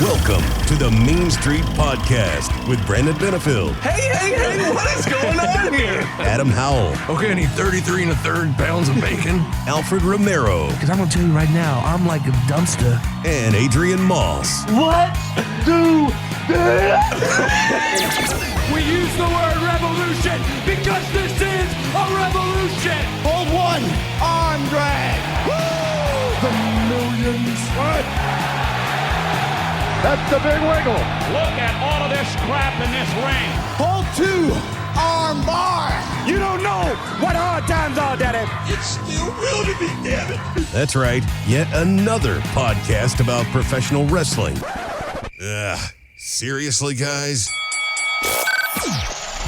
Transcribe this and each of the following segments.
Welcome to the Mean Street Podcast with Brandon Benefield. Hey, what is going on here? Adam Howell. Okay, I need 33 1/3 pounds of bacon. Alfred Romero. Because I'm going to tell you right now, I'm like a dumpster. And Adrian Moss. Let's do this! We use the word revolution because this is a revolution. Hold one, arm drag. Woo! The millions. What? That's the big wiggle. Look at all of this crap in this ring. Hold two, arm bar. You don't know what hard times are, Daddy. It's still real to me, damn it. That's right, yet another podcast about professional wrestling. Seriously, guys?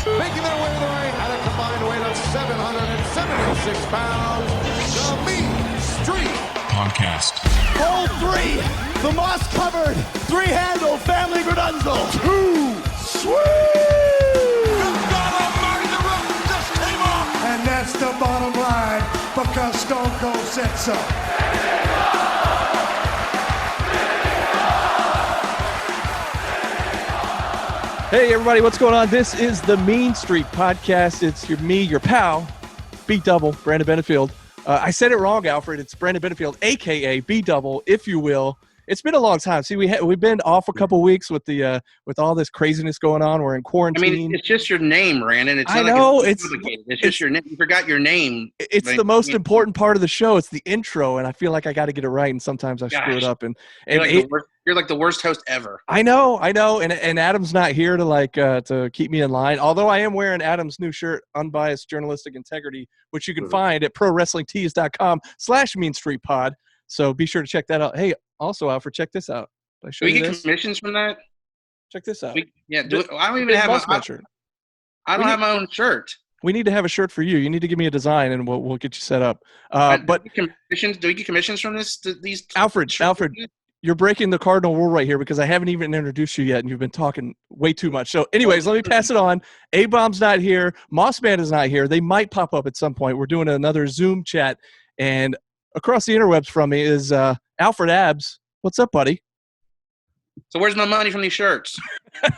Making their way to the ring at a combined weight of 776 pounds, the Mean Street Podcast. Hold three, the moss-covered, three-handle family Gradunzel. Two, sweet! God almighty, the roof just came off. And that's the bottom line, because Stone Cold said so. Hey everybody, what's going on? This is the Mean Street Podcast. It's your pal, B-Double, Brandon Benefield. I said it wrong, Alfred. It's Brandon Benefield, a.k.a. B-Double, if you will. It's been a long time. See, we've been off a couple weeks with the with all this craziness going on. We're in quarantine. I mean, it's just your name, Brandon. It's I not know. Like it's just your name. You forgot your name. It's the most important part of the show. It's the intro, and I feel like I got to get it right, and sometimes I screw it up. And you're like the worst host ever. I know. And Adam's not here to keep me in line. Although I am wearing Adam's new shirt, Unbiased Journalistic Integrity, which you can find at prowrestlingtees.com/meanstreetpod. So be sure to check that out. Hey, also, Alfred, check this out. Do we get commissions from that? Check this out. I don't even have my shirt. I don't have my own shirt. We need to have a shirt for you. You need to give me a design, and we'll get you set up. But do we get commissions from these? Alfred, you're breaking the cardinal rule right here because I haven't even introduced you yet, and you've been talking way too much. So, anyways, let me pass it on. A-Bomb's not here. Mossman is not here. They might pop up at some point. We're doing another Zoom chat, and across the interwebs from me is Alfred Abs. What's up, buddy? So where's my money from these shirts?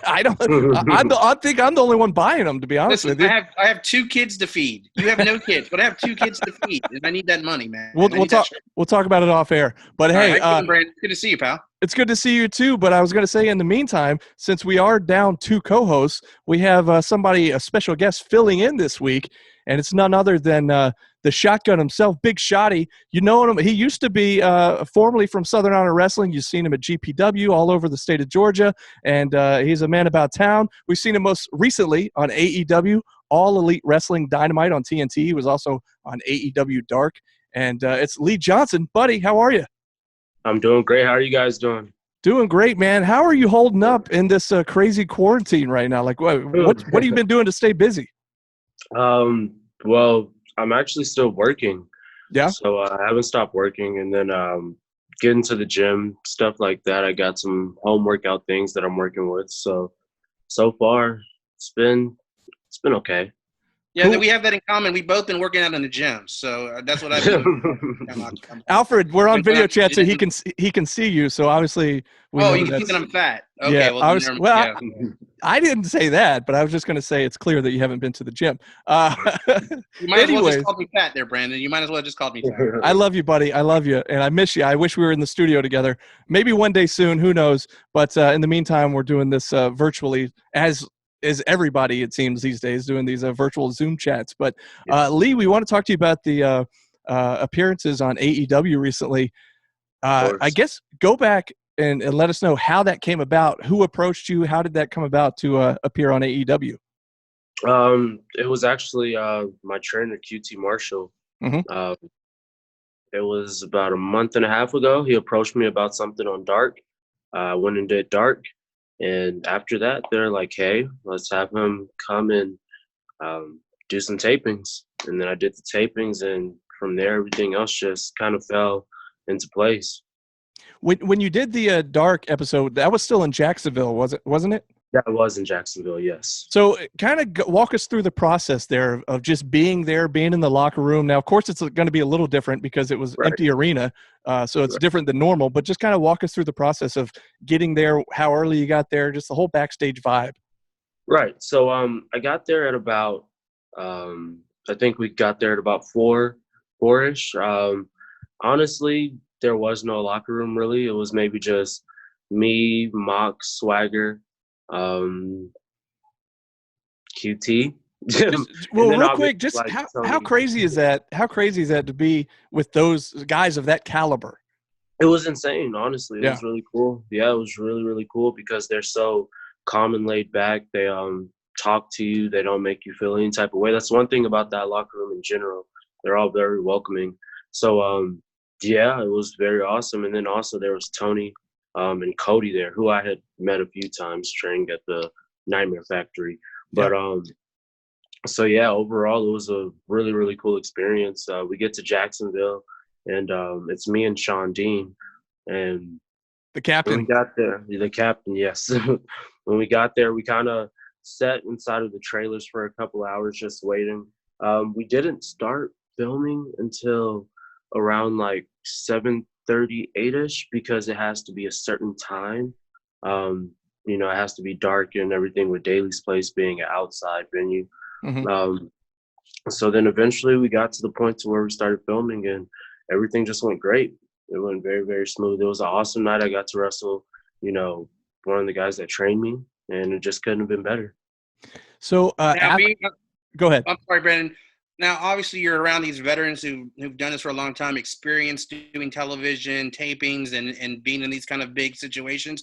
I think I'm the only one buying them, to be honest with you. I have two kids to feed. You have no kids, but I have two kids to feed, and I need that money, man. We'll talk about it off air. But hey, Brandon, good to see you, pal. It's good to see you too. But I was going to say, in the meantime, since we are down two co-hosts, we have a special guest filling in this week, and it's none other than the shotgun himself, Big Shotty. You know him. He used to be formerly from Southern Honor Wrestling. You've seen him at GPW all over the state of Georgia, and he's a man about town. We've seen him most recently on AEW, All Elite Wrestling Dynamite on TNT. He was also on AEW Dark. And it's Lee Johnson. Buddy, how are you? I'm doing great. How are you guys doing? Doing great, man. How are you holding up in this crazy quarantine right now? Like, what have you been doing to stay busy? Well, I'm actually still working. Yeah. So I haven't stopped working, and then getting to the gym, stuff like that. I got some home workout things that I'm working with. So far, it's been okay. Yeah, cool. We have that in common. We've both been working out in the gym, so that's what I've been doing. Alfred, we're on video chat, so he can see you. So obviously, you think that I'm fat? Okay, yeah, I didn't say that, but I was just going to say it's clear that you haven't been to the gym. You might as well just call me fat there, Brandon. You might as well just call me fat. I love you, buddy. I love you, and I miss you. I wish we were in the studio together. Maybe one day soon. Who knows? But in the meantime, we're doing this virtually, as is everybody, it seems, these days, doing these virtual Zoom chats. But Lee, we want to talk to you about the appearances on AEW recently. I guess go back and let us know how that came about. Who approached you? How did that come about to appear on AEW? It was actually my trainer, QT Marshall. Mm-hmm. It was about a month and a half ago. He approached me about something on Dark. I went and did Dark. And after that, they're like, hey, let's have him come and do some tapings. And then I did the tapings, and from there, everything else just kind of fell into place. When you did the Dark episode, that was still in Jacksonville, wasn't it? That was in Jacksonville, yes. So kind of walk us through the process there of just being there, being in the locker room. Now, of course, it's going to be a little different because it was empty arena, so it's different than normal. But just kind of walk us through the process of getting there, how early you got there, just the whole backstage vibe. Right. So I got there at about I think we got there at about 4-ish. Honestly, there was no locker room really. It was maybe just me, Mock, Swagger, QT. Well, real quick, just like how crazy is that? How crazy is that to be with those guys of that caliber? It was insane, honestly. It Yeah. was really cool. Yeah, it was really, really cool because they're so calm and laid back. They talk to you. They don't make you feel any type of way. That's one thing about that locker room in general. They're all very welcoming. So yeah, it was very awesome. And then also there was Tony and Cody there, who I had met a few times training at the Nightmare Factory. But so yeah, overall it was a really, really cool experience. We get to Jacksonville, and it's me and Sean Dean, and The captain. when we got there, the captain, yes. When we got there, we kind of sat inside of the trailers for a couple hours just waiting. We didn't start filming until around like 7:38ish because it has to be a certain time. It has to be dark and everything, with Daly's Place being an outside venue. Mhm. So then eventually we got to the point to where we started filming, and everything just went great. It went very, very smooth. It was an awesome night. I got to wrestle, one of the guys that trained me, and it just couldn't have been better. So Now, go ahead. I'm sorry, Brandon. Now, obviously, you're around these veterans who've done this for a long time, experienced doing television tapings and being in these kind of big situations.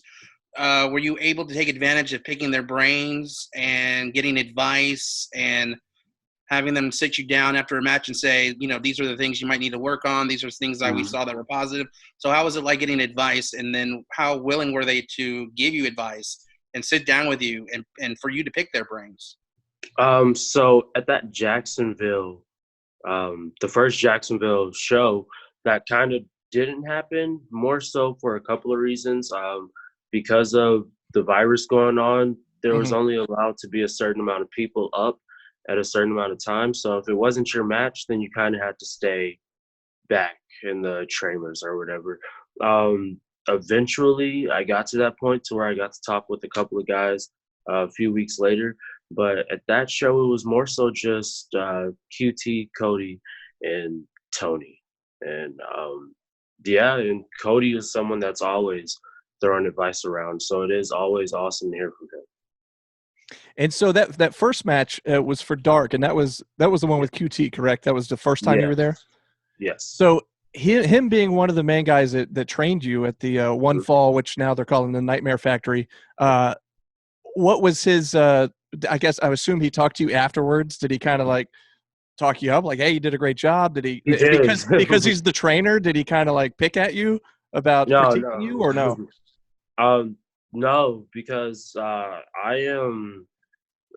Were you able to take advantage of picking their brains and getting advice and having them sit you down after a match and say, these are the things you might need to work on. These are things that we saw that were positive. So how was it like getting advice? And then how willing were they to give you advice and sit down with you and for you to pick their brains? So at that Jacksonville, the first Jacksonville show, that kind of didn't happen, more so for a couple of reasons. Because of the virus going on, there was only allowed to be a certain amount of people up at a certain amount of time. So if it wasn't your match, then you kind of had to stay back in the trailers or whatever. Eventually, I got to that point to where I got to talk with a couple of guys a few weeks later. But at that show, it was more so just QT, Cody, and Tony. And and Cody is someone that's always throwing advice around. So it is always awesome to hear from him. And so that first match was for Dark, and that was the one with QT, correct? That was the first time you were there? Yes. So him being one of the main guys that trained you at the One Fall, which now they're calling the Nightmare Factory, what was his I guess I assume he talked to you afterwards. Did he kind of like talk you up, like, hey, you did a great job? Did he did. because he's the trainer, did he kind of like pick at you about critiquing you, or no? No, because I am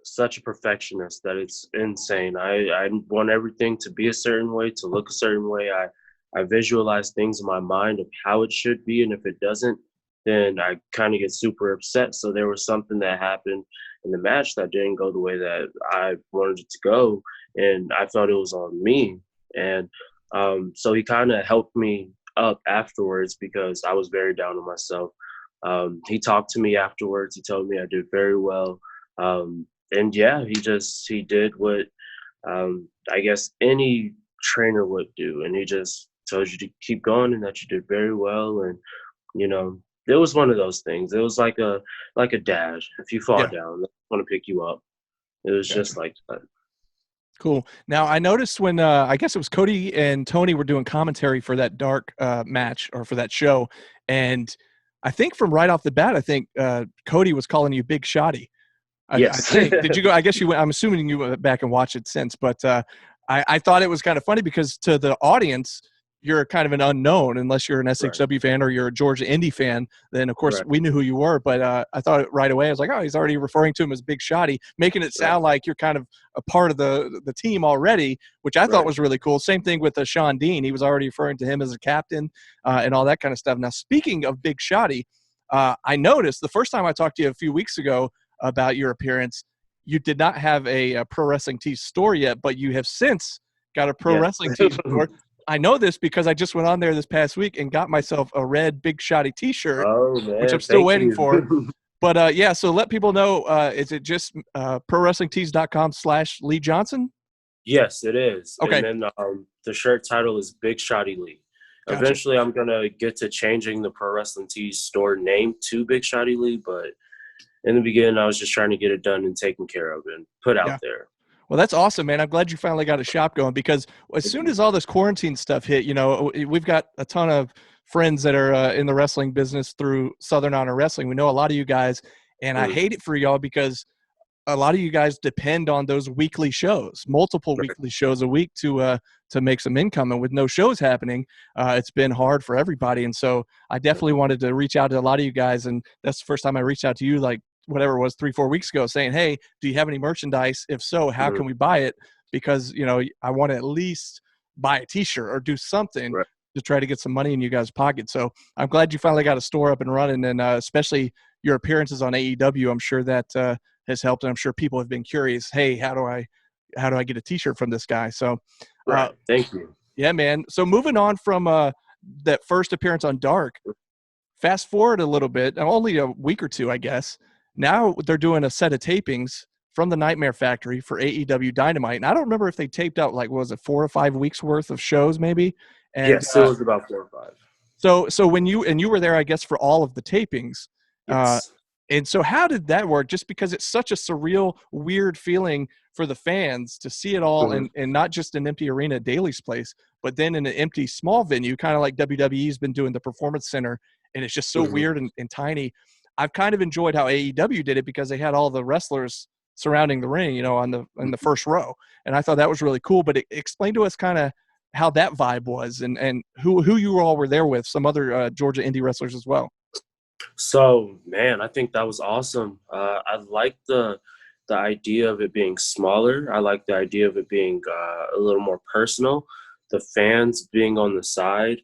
such a perfectionist that it's insane. I want everything to be a certain way, to look a certain way. I visualize things in my mind of how it should be, and if it doesn't, then I kind of get super upset. So there was something that happened in the match that didn't go the way that I wanted it to go, and I felt it was on me. And so he kind of helped me up afterwards because I was very down on myself. He talked to me afterwards. He told me I did very well. And yeah, he did what I guess any trainer would do. And he just told you to keep going and that you did very well. And, it was one of those things. It was like a dad. If you fall down, they want to pick you up. It was just like that. Cool. Now, I noticed when I guess it was Cody and Tony were doing commentary for that Dark match, or for that show, and I think from right off the bat, I think Cody was calling you Big Shotty. Yes. I think. Did you go? I guess you went. I'm assuming you went back and watched it since, but I thought it was kind of funny because to the audience, you're kind of an unknown unless you're an SHW fan or you're a Georgia Indy fan. Then, of course, we knew who you were. But I thought right away, I was like, oh, he's already referring to him as Big Shotty, making it sound like you're kind of a part of the team already, which I thought was really cool. Same thing with Sean Dean. He was already referring to him as a captain and all that kind of stuff. Now, speaking of Big Shotty, I noticed the first time I talked to you a few weeks ago, about your appearance. You did not have a Pro Wrestling Tees store yet, but you have since got a Pro Wrestling Tees store. I know this because I just went on there this past week and got myself a red Big Shotty t-shirt, Oh, man, which I'm still thank waiting you. for. But yeah, so let people know, is it just prowrestlingtees.com/Lee Johnson? Yes, it is. Okay. And then the shirt title is Big Shotty Lee. Gotcha. Eventually, I'm going to get to changing the Pro Wrestling Tees store name to Big Shotty Lee, but in the beginning, I was just trying to get it done and taken care of and put out there. Well, that's awesome, man. I'm glad you finally got a shop going, because as soon as all this quarantine stuff hit, we've got a ton of friends that are in the wrestling business through Southern Honor Wrestling. We know a lot of you guys, and I hate it for y'all because a lot of you guys depend on those weekly shows, multiple weekly shows a week to make some income. And with no shows happening, it's been hard for everybody. And so I definitely wanted to reach out to a lot of you guys. And that's the first time I reached out to you, like whatever it was, 3-4 weeks ago, saying, hey, do you have any merchandise? If so, how can we buy it? Because, I want to at least buy a t-shirt or do something to try to get some money in you guys' pocket. So I'm glad you finally got a store up and running, and especially your appearances on AEW. I'm sure that has helped, and I'm sure people have been curious, hey, how do I get a t-shirt from this guy? So Thank you. Yeah, man. So moving on from that first appearance on Dark, fast forward a little bit, only a week or two, I guess. Now they're doing a set of tapings from the Nightmare Factory for AEW Dynamite. And I don't remember if they taped out, like, was it 4 or 5 weeks worth of shows maybe? And, yes, it was about 4 or 5. So when you were there, I guess, for all of the tapings. Yes. And so how did that work? Just because it's such a surreal, weird feeling for the fans to see it all and not just an empty arena at Daly's place, but then in an empty small venue, kind of like WWE's been doing the Performance Center, and it's just so weird and tiny. I've kind of enjoyed how AEW did it because they had all the wrestlers surrounding the ring, in the first row. And I thought that was really cool. But explain to us kind of how that vibe was and who you all were there with, some other Georgia indie wrestlers as well. So, man, I think that was awesome. I like the idea of it being smaller. I like the idea of it being a little more personal. The fans being on the side.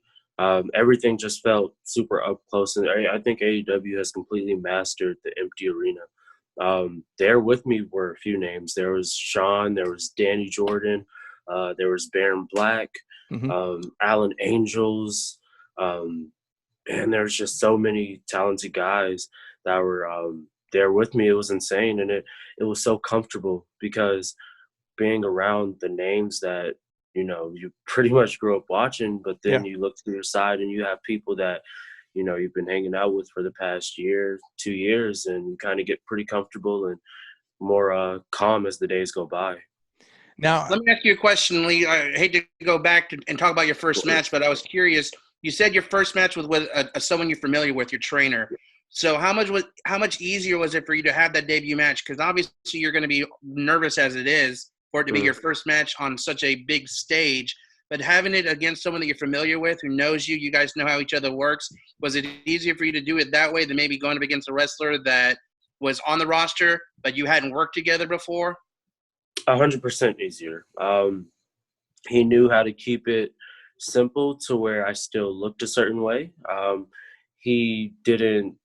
Everything just felt super up close. And I think AEW has completely mastered the empty arena. There with me were a few names. There was Sean. There was Danny Jordan. There was Baron Black. Alan Angels. And there's just so many talented guys that were there with me. It was insane. And it was so comfortable because being around the names that, you pretty much grew up watching, but then you look to your side and you have people that, you've been hanging out with for the past year, 2 years, and you kind of get pretty comfortable and more calm as the days go by. Now, let me ask you a question, Lee. I hate to go back and talk about your first match, but I was curious. You said your first match was with someone you're familiar with, your trainer. So how much easier was it for you to have that debut match? Because obviously you're going to be nervous as it is for it to be your first match on such a big stage. But having it against someone that you're familiar with, who knows you, you guys know how each other works, was it easier for you to do it that way than maybe going up against a wrestler that was on the roster but you hadn't worked together before? 100% easier. He knew how to keep it simple to where I still looked a certain way. He didn't,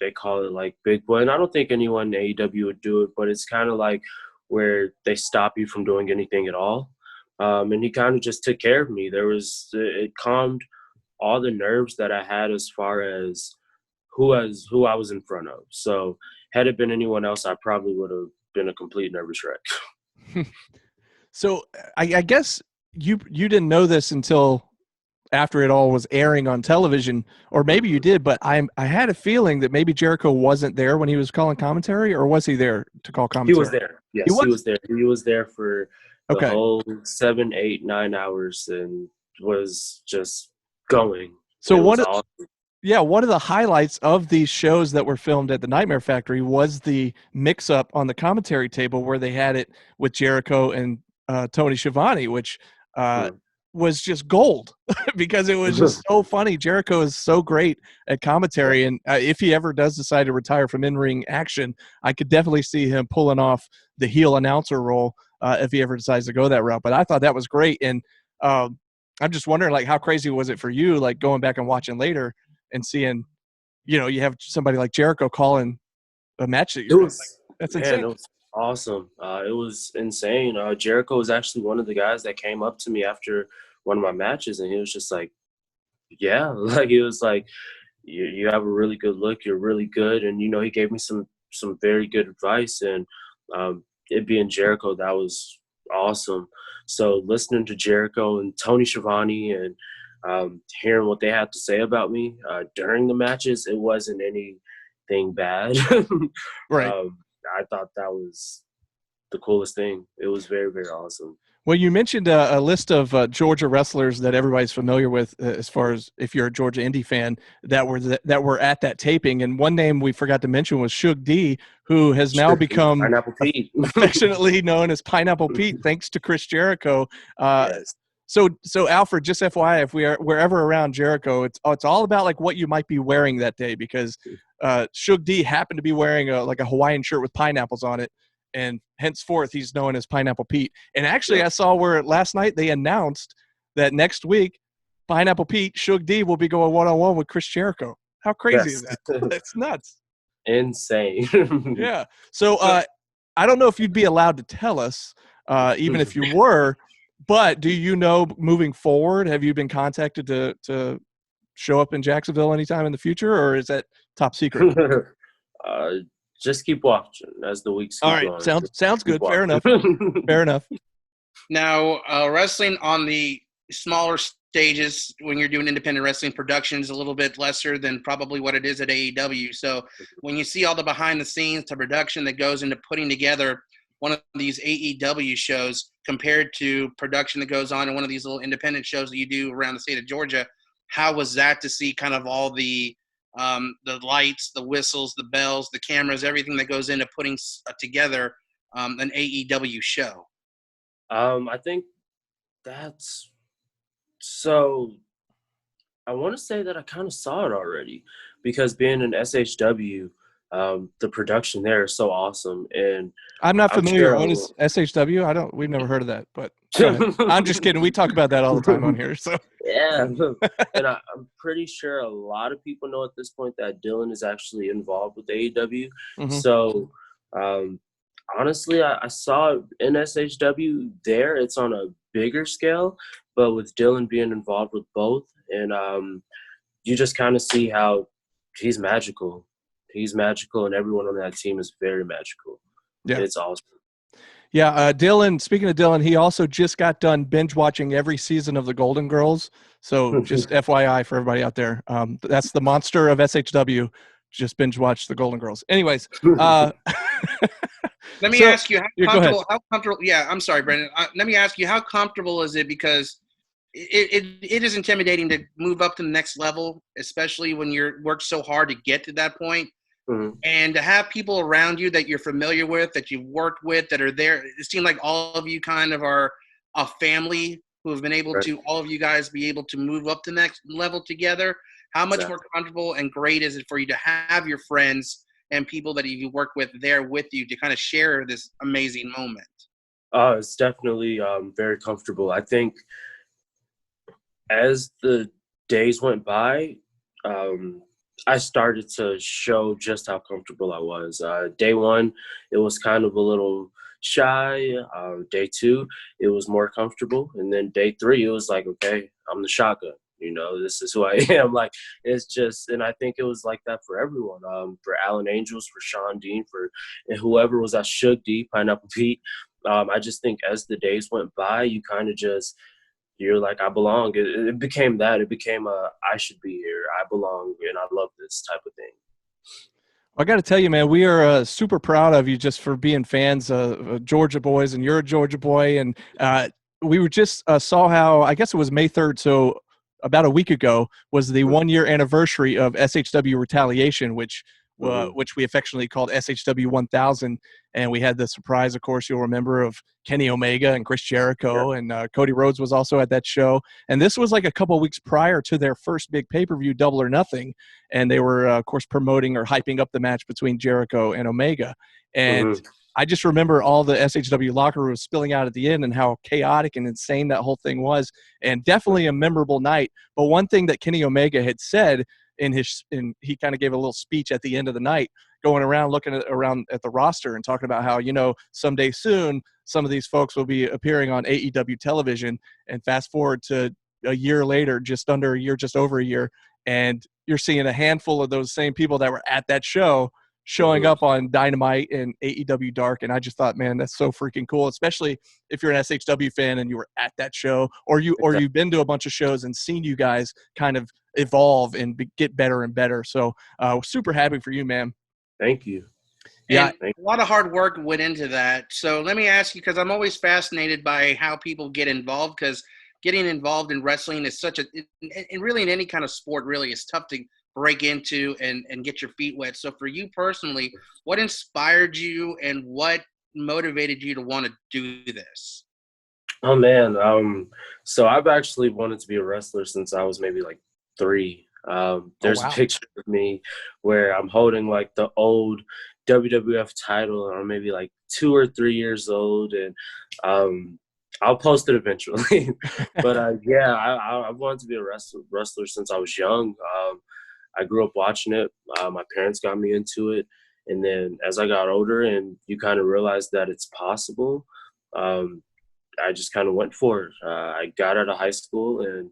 they call it like big boy, and I don't think anyone in AEW would do it, but it's kind of like where they stop you from doing anything at all. And he kind of just took care of me. It calmed all the nerves that I had as far as who I was in front of. So had it been anyone else, I probably would have been a complete nervous wreck. So I guess you didn't know this until after it all was airing on television, or maybe you did, but I had a feeling that maybe Jericho wasn't there when he was calling commentary, or was he there to call commentary? He was there. Yes, he was there. He was there for the whole 7, 8, 9 hours and was just going. So one of the highlights of these shows that were filmed at the Nightmare Factory was the mix-up on the commentary table where they had it with Jericho and Tony Schiavone, which was just gold because it was just so funny. Jericho is so great at commentary, and if he ever does decide to retire from in-ring action, I could definitely see him pulling off the heel announcer role if he ever decides to go that route. But I thought that was great, and I'm just wondering, like, how crazy was it for you, like, going back and watching later and seeing, you have somebody like Jericho calling a match that you're That's Man, insane. it was awesome. It was insane. Jericho was actually one of the guys that came up to me after one of my matches, and he was just like, "Yeah," like he was like, "You have a really good look. You're really good," and he gave me some very good advice. And it being Jericho, that was awesome. So listening to Jericho and Tony Schiavone and hearing what they had to say about me during the matches, it wasn't anything bad. Right. I thought that was the coolest thing. It was very, very awesome. Well, you mentioned a list of Georgia wrestlers that everybody's familiar with, as far as if you're a Georgia indie fan, that were at that taping. And one name we forgot to mention was Suge D, who has now become Pineapple Pete. affectionately known as Pineapple Pete, thanks to Chris Jericho. Yes. So Alfred, just FYI, if we're ever around Jericho, it's all about like what you might be wearing that day, because Suge D happened to be wearing a Hawaiian shirt with pineapples on it, and henceforth he's known as Pineapple Pete. And actually, I saw where last night they announced that next week Pineapple Pete, Suge D, will be going one-on-one with Chris Jericho. How crazy is that? That's nuts. Insane. Yeah. So I don't know if you'd be allowed to tell us, even if you were. But do you know, moving forward, have you been contacted to show up in Jacksonville anytime in the future, or is that top secret? Just keep watching as the weeks keep going. All right, sounds good. Fair enough. Fair enough. Now, wrestling on the smaller stages, when you're doing independent wrestling production, is a little bit lesser than probably what it is at AEW. So when you see all the behind the scenes, the production that goes into putting together one of these AEW shows compared to production that goes on in one of these little independent shows that you do around the state of Georgia, how was that to see kind of all the lights, the whistles, the bells, the cameras, everything that goes into putting together an AEW show? I think that's so. I want to say that I kind of saw it already, because being an SHW, the production there is so awesome. And I'm not familiar. Sure what is SHW? We've never heard of that, but I'm just kidding. We talk about that all the time on here. So yeah, and I'm pretty sure a lot of people know at this point that Dylan is actually involved with AEW. Mhm. So honestly, I saw it in SHW there. It's on a bigger scale, but with Dylan being involved with both, and you just kind of see how he's magical. He's magical, and everyone on that team is very magical. Yeah, it's awesome. Yeah, Dylan, speaking of Dylan, he also just got done binge watching every season of the Golden Girls. So just FYI for everybody out there, that's the monster of SHW. Just binge watch the Golden Girls. Anyways. Let me ask you, how comfortable, yeah, I'm sorry, Brendan. Let me ask you, how comfortable is it? Because it is intimidating to move up to the next level, especially when you're worked so hard to get to that point. Mm-hmm. And to have people around you that you're familiar with, that you've worked with, that are there. It seems like all of you kind of are a family who have been able to, all of you guys be able to move up to the next level together. How much more comfortable and great is it for you to have your friends and people that you work with there with you to kind of share this amazing moment? It's definitely very comfortable. I think as the days went by, I started to show just how comfortable I was. Day one, it was kind of a little shy. Day two, it was more comfortable. And then day three, it was like, okay, I'm the shotgun. This is who I am. Like, it's just, and I think it was like that for everyone. For Alan Angels, for Sean Dean, and whoever was at Suge D, Pineapple Pete. I just think as the days went by, you kind of just, you're like, I belong. It became that. It became I should be here. I belong, and I love this type of thing. I got to tell you, man, we are super proud of you just for being fans of Georgia boys, and you're a Georgia boy. And we were just saw how, I guess it was May 3rd, so about a week ago, was the 1-year anniversary of SHW Retaliation, which we affectionately called SHW 1000. And we had the surprise, of course, you'll remember, of Kenny Omega and Chris Jericho, and Cody Rhodes was also at that show. And this was like a couple of weeks prior to their first big pay-per-view, Double or Nothing. And they were, of course, promoting or hyping up the match between Jericho and Omega. And I just remember all the SHW locker room spilling out at the end and how chaotic and insane that whole thing was, and definitely a memorable night. But one thing that Kenny Omega had said he kind of gave a little speech at the end of the night, going around looking around at the roster and talking about how, someday soon some of these folks will be appearing on AEW television, and fast forward to a year later, just over a year, and you're seeing a handful of those same people that were at that show showing up on Dynamite and AEW Dark. And I just thought, man, that's so freaking cool, especially if you're an SHW fan and you were at that show, or you've been to a bunch of shows and seen you guys kind of evolve and get better and better. So super happy for you, man. Thank you. Yeah, a lot of hard work went into that. So let me ask you, because I'm always fascinated by how people get involved, because getting involved in wrestling is and really in any kind of sport, really, is tough to break into and get your feet wet. So for you personally, what inspired you and what motivated you to want to do this? Oh, man. So I've actually wanted to be a wrestler since I was maybe like 3. There's a picture of me where I'm holding like the old WWF title, and I'm maybe like 2 or 3 years old, and I'll post it eventually. But I wanted to be a wrestler since I was young. I grew up watching it. My parents got me into it, and then as I got older and you kind of realize that it's possible, I just kind of went for it. I got out of high school and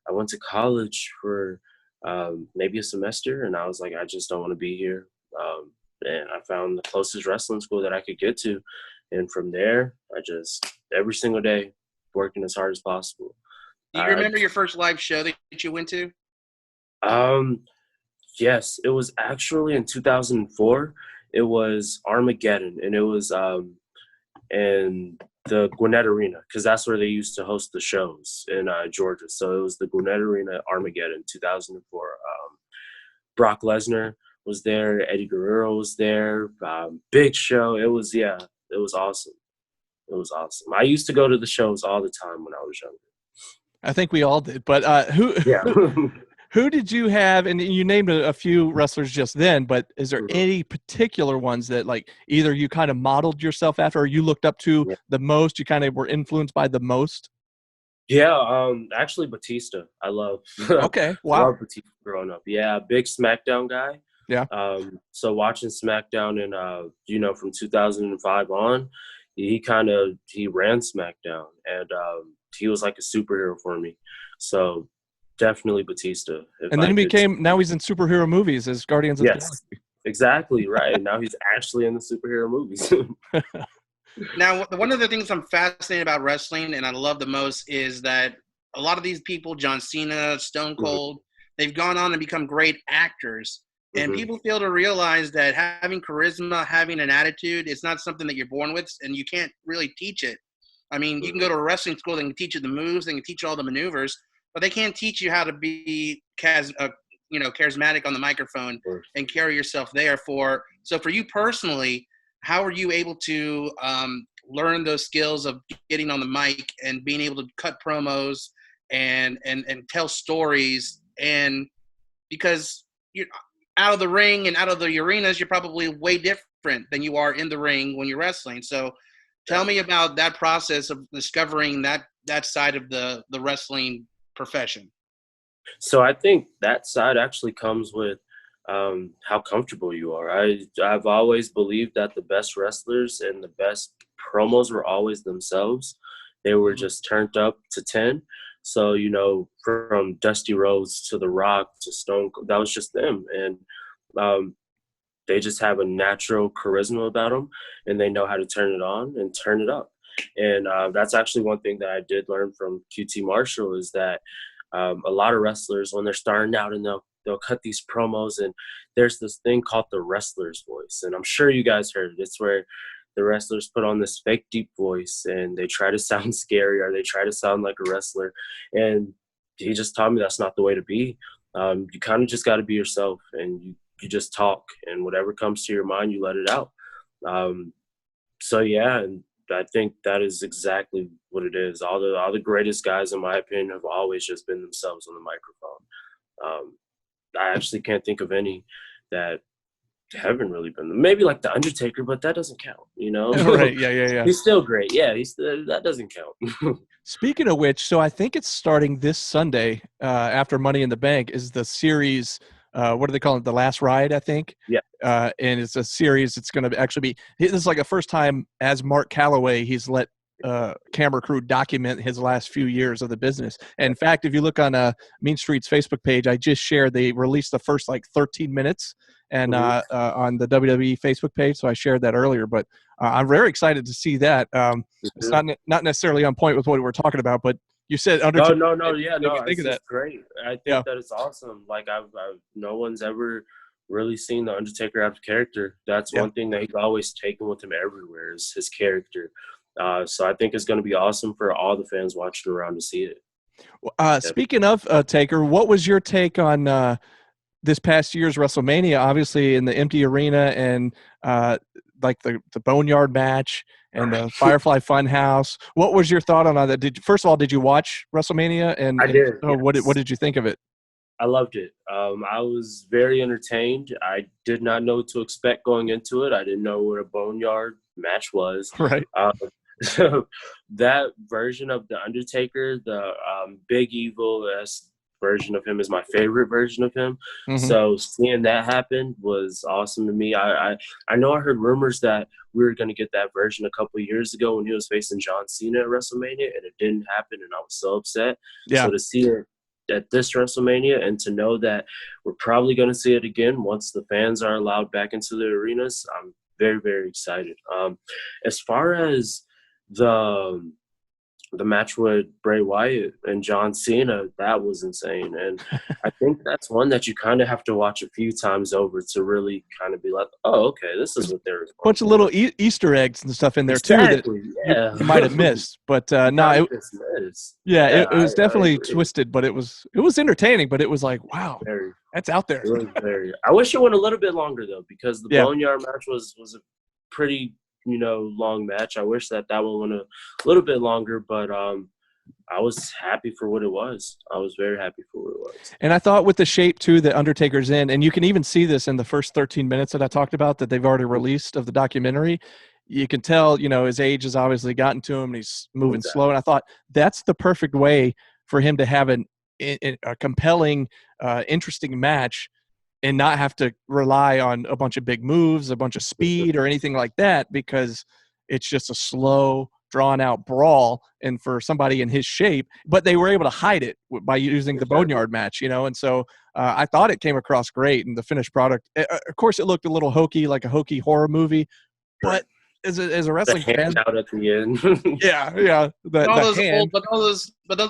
I went to college for maybe a semester, and I was like, I just don't want to be here. And I found the closest wrestling school that I could get to. And from there, I just, every single day, working as hard as possible. Do you remember your first live show that you went to? Yes, it was actually in 2004. It was Armageddon, and it was in the Gwinnett Arena, because that's where they used to host the shows in Georgia. So it was the Gwinnett Arena, Armageddon, 2004. Brock Lesnar was there. Eddie Guerrero was there. Big Show. It was awesome. It was awesome. I used to go to the shows all the time when I was younger. I think we all did. But who did you have? And you named a few wrestlers just then, but is there any particular ones that like either you kind of modeled yourself after, or you looked up to the most, you kind of were influenced by the most? Yeah, actually Batista. I love. Okay, wow. I love Batista growing up. Yeah, big SmackDown guy. Yeah. So watching SmackDown and from 2005 on, he ran SmackDown, and he was like a superhero for me. So definitely Batista. And then now he's in superhero movies as Guardians of the Galaxy. Exactly, right. And now he's actually in the superhero movies. Now, one of the things I'm fascinated about wrestling and I love the most is that a lot of these people, John Cena, Stone Cold, they've gone on and become great actors. And people fail to realize that having charisma, having an attitude, is not something that you're born with, and you can't really teach it. I mean, you can go to a wrestling school, they can teach you the moves, they can teach you all the maneuvers, but they can't teach you how to be charismatic on the microphone and carry yourself there. So for you personally, how are you able to learn those skills of getting on the mic and being able to cut promos and tell stories? And because you're out of the ring and out of the arenas, you're probably way different than you are in the ring when you're wrestling. So tell me about that process of discovering that side of the wrestling profession. So I think that side actually comes with how comfortable you are. I've always believed that the best wrestlers and the best promos were always themselves. They were just turned up to 10. So, from Dusty Rhodes to The Rock to Stone Cold, that was just them. And they just have a natural charisma about them, and they know how to turn it on and turn it up. And that's actually one thing that I did learn from QT Marshall, is that a lot of wrestlers, when they're starting out and they'll cut these promos, and there's this thing called the wrestler's voice. And I'm sure you guys heard it. It's where the wrestlers put on this fake deep voice and they try to sound scary, or they try to sound like a wrestler. And he just taught me that's not the way to be. You kind of just got to be yourself, and you just talk, and whatever comes to your mind, you let it out. And I think that is exactly what it is. All the greatest guys, in my opinion, have always just been themselves on the microphone. I actually can't think of any that haven't really been. Maybe like The Undertaker, but that doesn't count, Right, yeah. He's still great. Yeah, that doesn't count. Speaking of which, so I think it's starting this Sunday after Money in the Bank is the series what do they call it? The Last Ride, I think. Yeah. And it's a series. It's going to actually be – this is like the first time as Mark Calloway he's let camera crew document his last few years of the business. And in fact, if you look on Mean Street's Facebook page, I just shared they released the first like 13 minutes and on the WWE Facebook page. So I shared that earlier, but I'm very excited to see that. It's not necessarily on point with what we're talking about, but you said Undertaker. It's great. I think that it's awesome. Like I've no one's ever really seen the Undertaker as a character. That's one thing that he's always taken with him everywhere is his character. So I think it's going to be awesome for all the fans watching around to see it. Speaking of Taker, what was your take on this past year's WrestleMania? Obviously, in the empty arena and like the Boneyard match and the Firefly Funhouse. What was your thought on that? First of all, did you watch WrestleMania? And I did. So what did you think of it? I loved it. I was very entertained. I did not know what to expect going into it. I didn't know what a Boneyard match was. Right. So that version of the Undertaker, the Big Evil version of him is my favorite version of him. Mm-hmm. So seeing that happen was awesome to me. I know I heard rumors that we were going to get that version a couple of years ago when he was facing John Cena at WrestleMania, and it didn't happen, and I was so upset. Yeah. So to see it at this WrestleMania and to know that we're probably going to see it again once the fans are allowed back into the arenas, I'm very, very excited. As far as the match with Bray Wyatt and John Cena, that was insane. And I think that's one that you kind of have to watch a few times over to really kind of be like, oh, okay, this is what they're – a bunch of little Easter eggs and stuff in there too that you might have missed. But it was definitely twisted, but it was entertaining, but it was like, wow, that's out there. I wish it went a little bit longer, though, because the Boneyard match was a pretty – long match. I wish that one went a little bit longer, but I was happy for what it was. I was very happy for what it was. And I thought with the shape too that Undertaker's in, and you can even see this in the first 13 minutes that I talked about that they've already released of the documentary. You can tell, his age has obviously gotten to him and he's moving slow. And I thought that's the perfect way for him to have a compelling, interesting match and not have to rely on a bunch of big moves, a bunch of speed or anything like that, because it's just a slow, drawn-out brawl. And for somebody in his shape, but they were able to hide it by using the Boneyard match, And so I thought it came across great. And the finished product, of course, it looked a little hokey, like a hokey horror movie. But as a wrestling fan, out at the end.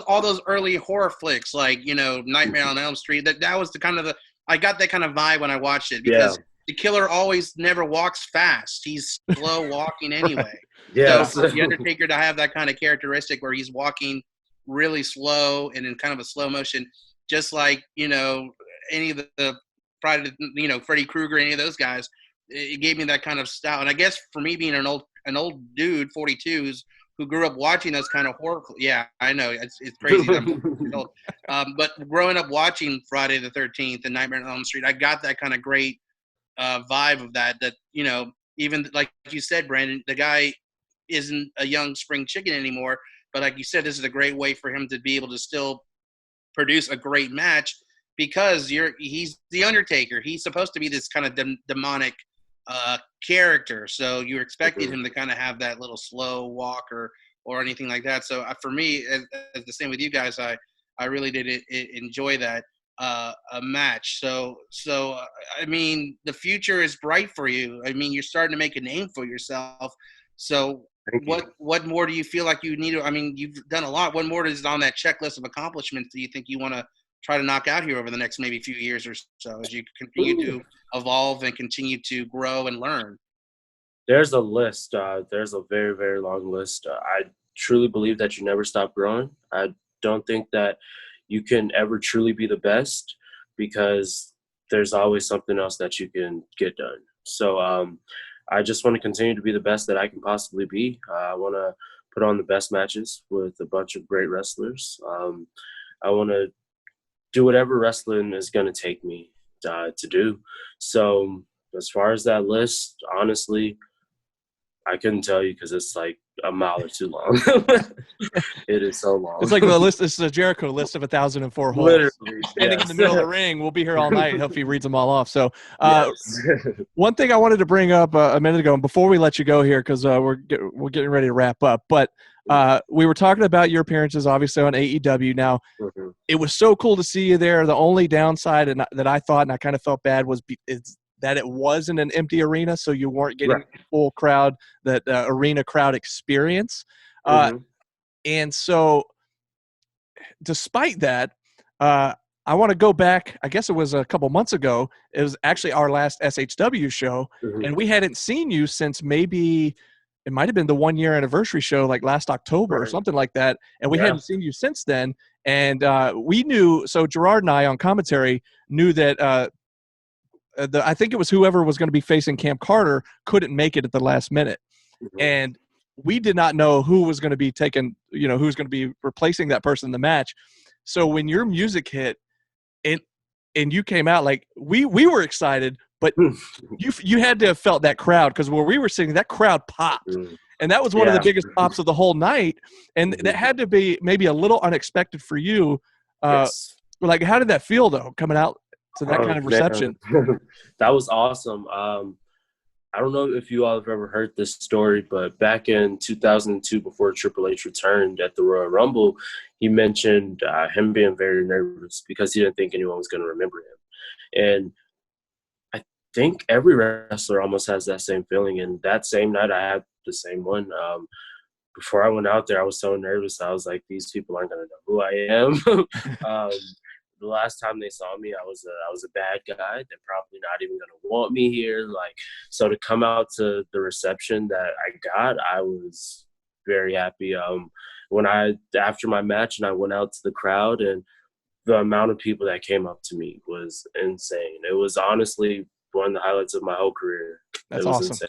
All those early horror flicks, like Nightmare on Elm Street. That was the kind of I got that kind of vibe when I watched it because the killer always never walks fast. He's slow walking anyway. Yeah. So for the Undertaker to have that kind of characteristic where he's walking really slow and in kind of a slow motion, just like, any of the Freddy Krueger, any of those guys, it gave me that kind of style. And I guess for me being an old dude, 42, who grew up watching those kind of horror. Yeah, I know. It's crazy. But growing up watching Friday the 13th and Nightmare on Elm Street, I got that kind of great vibe of that, even like you said, Brandon, the guy isn't a young spring chicken anymore. But like you said, this is a great way for him to be able to still produce a great match because he's the Undertaker. He's supposed to be this kind of demonic character, so you're expecting him to kind of have that little slow walk or anything like that. So for me, as the same with you guys, I really did enjoy that a match. So I mean, the future is bright for you. I mean, you're starting to make a name for yourself. So what more do you feel like you need to? I mean, you've done a lot. What more is on that checklist of accomplishments do you think you want to try to knock out here over the next maybe few years or so as you continue to evolve and continue to grow and learn? There's a list. There's a very, very long list. I truly believe that you never stop growing. I don't think that you can ever truly be the best because there's always something else that you can get done. So I just want to continue to be the best that I can possibly be. I want to put on the best matches with a bunch of great wrestlers. I want to do whatever wrestling is going to take me to do. So as far as that list, honestly, I couldn't tell you because it's like a mile or two long. It is so long. It's like the list. This is a Jericho list of 1,004 holes. Literally, Standing in the middle of the ring. We'll be here all night. Hope he reads them all off. So, Yes. one thing I wanted to bring up a minute ago, and before we let you go here, because we're getting ready to wrap up, but we were talking about your appearances, obviously, on AEW. Now, it was so cool to see you there. The only downside that I thought, and I kind of felt bad, is that it wasn't an empty arena, so you weren't getting the full crowd, that arena crowd experience. And so, despite that, I want to go back. I guess it was a couple months ago. It was actually our last SHW show, and we hadn't seen you since maybe it might have been the 1 year anniversary show, like last October or something like that. And we hadn't seen you since then. And we knew. So Gerard and I on commentary knew that. I think it was whoever was going to be facing Cam Carter couldn't make it at the last minute. And we did not know who was going to be taken, who's going to be replacing that person in the match. So when your music hit and you came out, like we were excited, but you had to have felt that crowd, because where we were sitting, that crowd popped. And that was one of the biggest pops of the whole night. And that had to be maybe a little unexpected for you. Like, how did that feel, though, coming out to that kind of reception? That was awesome. I don't know if you all have ever heard this story, but back in 2002, before Triple H returned at the Royal Rumble, he mentioned him being very nervous because he didn't think anyone was going to remember him. And I think every wrestler almost has that same feeling. And that same night, I had the same one. Before I went out there, I was so nervous. I was like, these people aren't going to know who I am. The last time they saw me, I was a bad guy. They're probably not even going to want me here. Like, so to come out to the reception that I got, I was very happy. After my match and I went out to the crowd, and the amount of people that came up to me was insane. It was honestly one of the highlights of my whole career. That's awesome. Insane.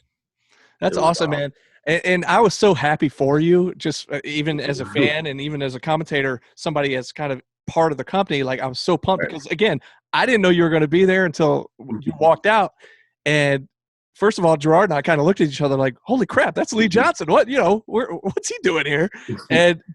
That's awesome, man. And I was so happy for you, just even as a fan and even as a commentator, somebody as kind of part of the company. Like, I was so pumped because, again, I didn't know you were going to be there until you walked out. And first of all, Gerard and I kind of looked at each other like, holy crap, that's Lee Johnson. What's he doing here?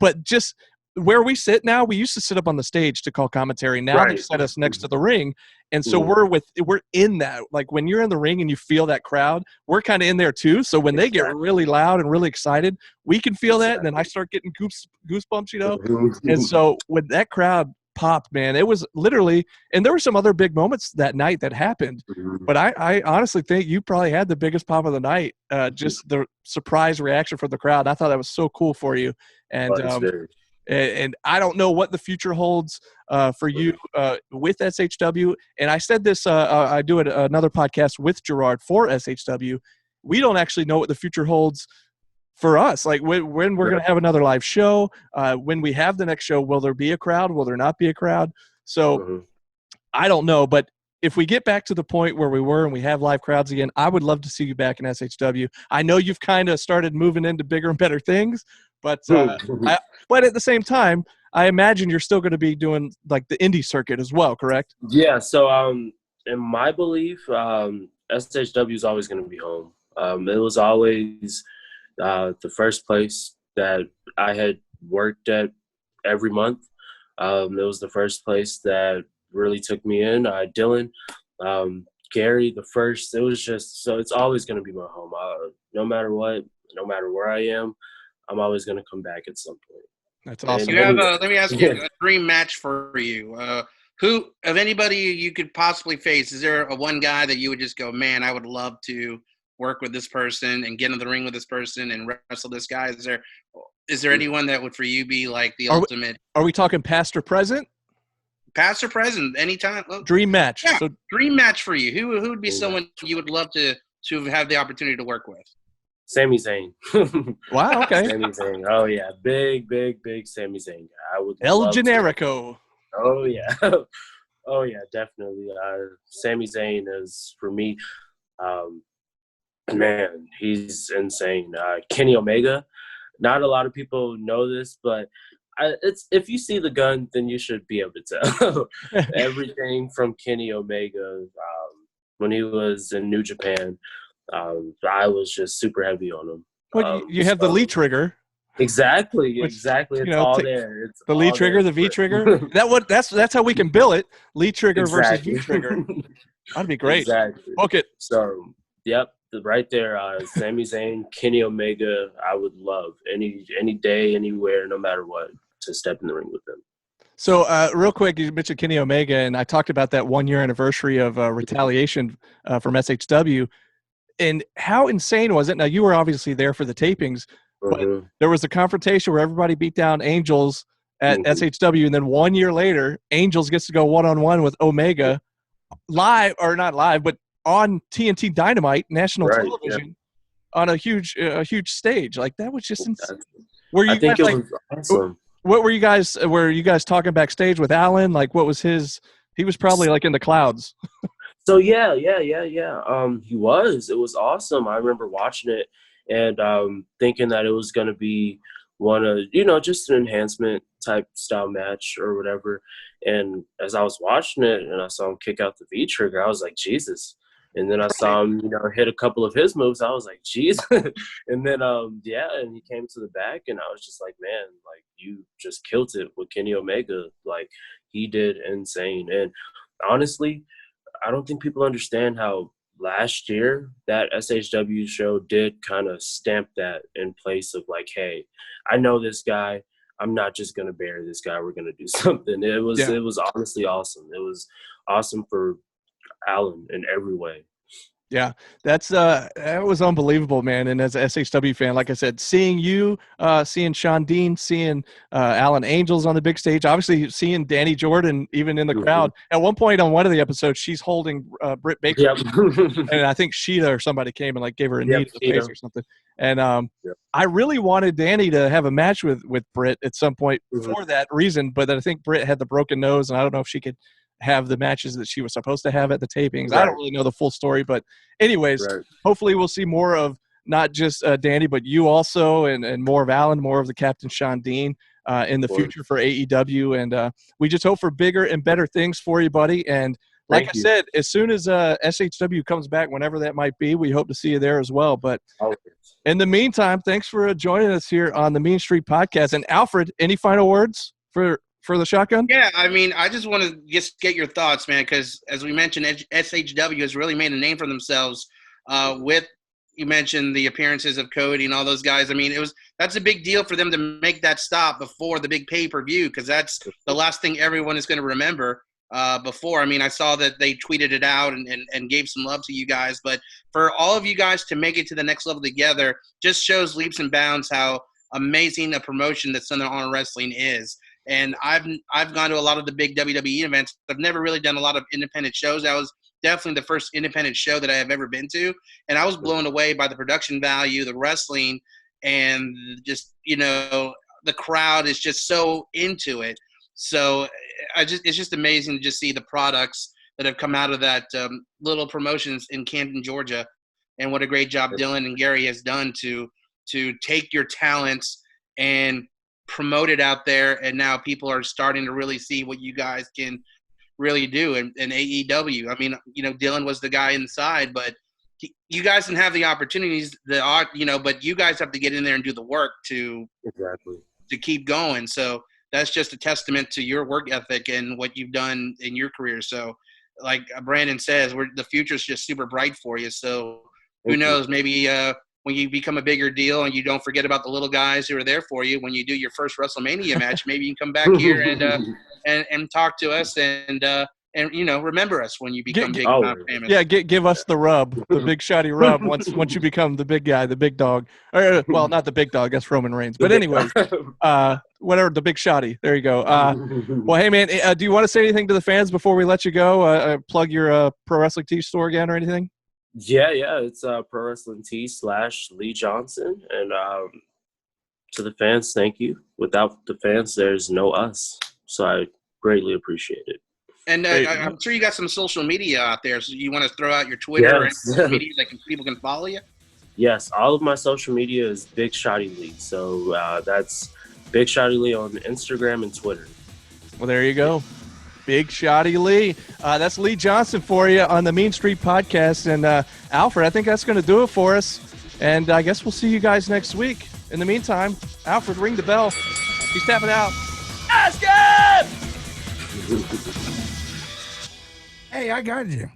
But just where we sit now, we used to sit up on the stage to call commentary. Now they set us next to the ring. And so we're in that. Like, when you're in the ring and you feel that crowd, we're kind of in there too. So when they get really loud and really excited, we can feel that. And then I start getting goosebumps, And so when that crowd popped, man, it was literally, and there were some other big moments that night that happened. But I honestly think you probably had the biggest pop of the night. Just the surprise reaction from the crowd. I thought that was so cool for you. And I don't know what the future holds for you with SHW. And I said this, I do another podcast with Gerard for SHW. We don't actually know what the future holds for us. Like, when we're going to have another live show, when we have the next show, will there be a crowd? Will there not be a crowd? So I don't know. But if we get back to the point where we were and we have live crowds again, I would love to see you back in SHW. I know you've kind of started moving into bigger and better things. But but at the same time, I imagine you're still going to be doing like the indie circuit as well, correct? Yeah. So in my belief, SHW is always going to be home. It was always the first place that I had worked at every month. It was the first place that really took me in. Dylan, Gary, the first. It was just, so it's always going to be my home. No matter what, no matter where I am, I'm always going to come back at some point. That's awesome. Let me ask you a dream match for you. Who, of anybody you could possibly face, is there one guy that you would just go, man, I would love to work with this person and get in the ring with this person and wrestle this guy? Is there anyone that would for you be like the ultimate? Are we talking past or present? Past or present, anytime. Well, dream match. Yeah, so, dream match for you. Who would be someone you would love to have the opportunity to work with? Sami Zayn. Wow, okay. Sami Zayn. Oh, yeah. Big Sami Zayn guy. I would El Generico. Oh, yeah. Oh, yeah, definitely. Sami Zayn is, for me, man, he's insane. Kenny Omega. Not a lot of people know this, but it's if you see the gun, then you should be able to tell. Everything from Kenny Omega when he was in New Japan. I was just super heavy on him. Well, you have the Lee trigger. Exactly. Which, exactly. It's you know, all there. It's the Lee all trigger, there. the V trigger. That's how we can bill it. Lee trigger versus Exactly. V trigger. That'd be great. Exactly. Book it. So, yep, right there. Sami Zayn, Kenny Omega. I would love any day, anywhere, no matter what, to step in the ring with them. So, real quick, you mentioned Kenny Omega, and I talked about that 1 year anniversary of Retaliation from SHW. And how insane was it? Now, you were obviously there for the tapings, but there was a confrontation where everybody beat down Angels at SHW, and then 1 year later, Angels gets to go one-on-one with Omega live, or not live, but on TNT Dynamite, national television, on a huge stage. Like, that was just insane. Were you guys, like, was awesome. What were you guys talking backstage with Alan? Like, what was his – he was probably, like, in the clouds. So, yeah. He was. It was awesome. I remember watching it and thinking that it was going to be one of, just an enhancement type style match or whatever. And as I was watching it and I saw him kick out the V trigger, I was like, Jesus. And then I saw him, hit a couple of his moves. I was like, Jesus. And then, and he came to the back and I was just like, man, like, you just killed it with Kenny Omega. Like, he did insane. And honestly, I don't think people understand how last year that SHW show did kind of stamp that in place of like, hey, I know this guy. I'm not just going to bury this guy. We're going to do something. It was honestly awesome. It was awesome for Alan in every way. Yeah, that was unbelievable, man. And as a SHW fan, like I said, seeing you, seeing Sean Dean, seeing Alan Angels on the big stage, obviously seeing Danny Jordan even in the crowd. At one point on one of the episodes, she's holding Britt Baker, and I think Sheeta or somebody came and like gave her a knee to the face or something. And I really wanted Danny to have a match with Britt at some point for that reason, but I think Britt had the broken nose, and I don't know if she could have the matches that she was supposed to have at the tapings. I don't really know the full story, but anyways, hopefully we'll see more of not just Danny, but you also, and more of Alan, more of the Captain Sean Dean in the future for AEW. And we just hope for bigger and better things for you, buddy. And like I said, as soon as SHW comes back, whenever that might be, we hope to see you there as well. But in the meantime, thanks for joining us here on the Mean Street Podcast. And Alfred, any final words for the Shotgun? Yeah, I mean, I just want to just get your thoughts, man, because as we mentioned, SHW has really made a name for themselves with, you mentioned the appearances of Cody and all those guys. I mean, that's a big deal for them to make that stop before the big pay-per-view, because that's the last thing everyone is going to remember before. I mean, I saw that they tweeted it out and gave some love to you guys, but for all of you guys to make it to the next level together just shows leaps and bounds how amazing a promotion that Southern Honor Wrestling is. And I've gone to a lot of the big WWE events. I've never really done a lot of independent shows. That was definitely the first independent show that I have ever been to. And I was blown away by the production value, the wrestling, and just, the crowd is just so into it. So it's just amazing to just see the products that have come out of that little promotions in Camden, Georgia. And what a great job Dylan and Gary has done to take your talents and promote it out there, and now people are starting to really see what you guys can really do in AEW. I mean, Dylan was the guy inside, but you guys didn't have the opportunities, but you guys have to get in there and do the work to keep going. So that's just a testament to your work ethic and what you've done in your career. So like Brandon says, the future's just super bright for you. So who knows, maybe when you become a bigger deal and you don't forget about the little guys who are there for you, when you do your first WrestleMania match, maybe you can come back here and talk to us and remember us when you become big and famous. Yeah, give us the rub, the Big Shotty rub once you become the big guy, the big dog. Or, well, not the big dog, that's Roman Reigns. But anyway, whatever, the Big Shotty. There you go. Well, hey, man, do you want to say anything to the fans before we let you go? Plug your Pro Wrestling Tees store again or anything? Yeah, it's Pro Wrestling Tees /Lee Johnson. And to the fans, thank you. Without the fans, there's no us. So I greatly appreciate it. And I'm sure you got some social media out there. So you want to throw out your Twitter and social media that people can follow you? Yes, all of my social media is Big Shotty Lee. So that's Big Shotty Lee on Instagram and Twitter. Well, there you go. Big Shotty Lee. That's Lee Johnson for you on the Mean Street Podcast. And Alfred, I think that's going to do it for us. And I guess we'll see you guys next week. In the meantime, Alfred, ring the bell. He's tapping out. Ask him! Hey, I got you.